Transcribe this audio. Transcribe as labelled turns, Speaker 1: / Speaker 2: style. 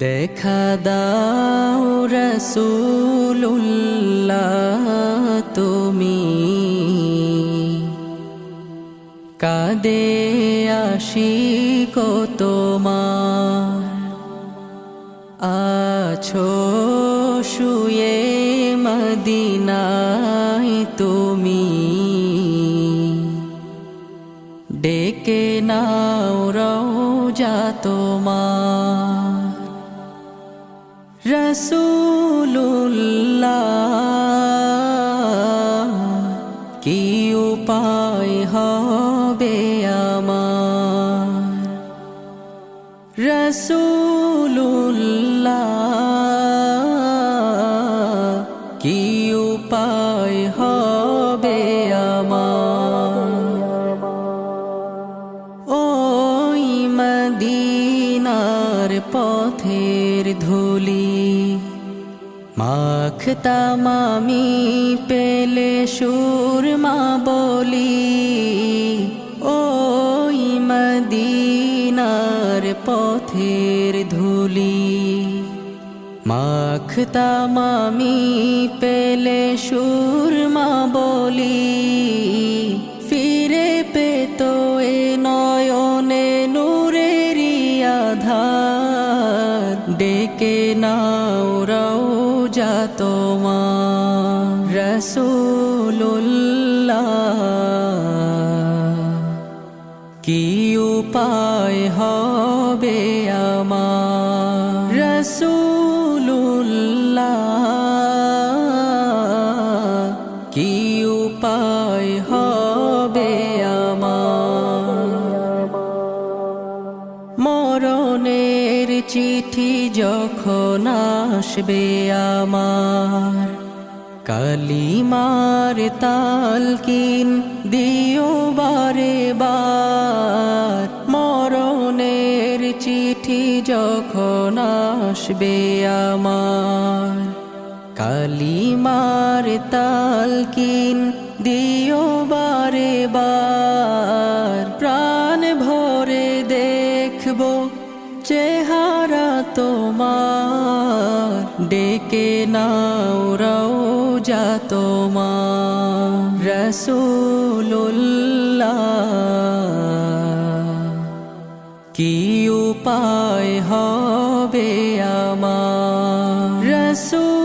Speaker 1: দেখা দাও রাসূলুল্লাহ তুমি কাঁদে আশিক তোমার আছো শুয়ে মদিনায় তুমি ডেকে নাও রওজা তোমার রাসূলুল্লাহ কি উপায় হবে আমার রাসূলুল্লাহ কি উপায় হবে আমার ওই মদিনার পথের ধুলি মাখতাম আমি পেলে সুরমা বলি ওই মদিনার পথের ধুলি মাখতাম আমি পেলে সুরমা বলি ফিরে পেত এ নয়নে নূরেরি আধার ডেকে নাও রওজা তোমার রাসূলুল্লাহ কি উপায় হবে আমার রাসূলুল্লাহ কি উপায় হবে আমার মরণের চিঠি যখন আসবে আমার কালিমার তালকিন দিও বারে বার মরণের চিঠি যখন আসবে আমার কালিমার তালকিন দিও বারে বার প্রাণ ভরে দেখবো চেহারা তোমার ডেকে নাও রওজা তোমার রাসূলুল্লাহ কি উপায় হবে আমার রাসূল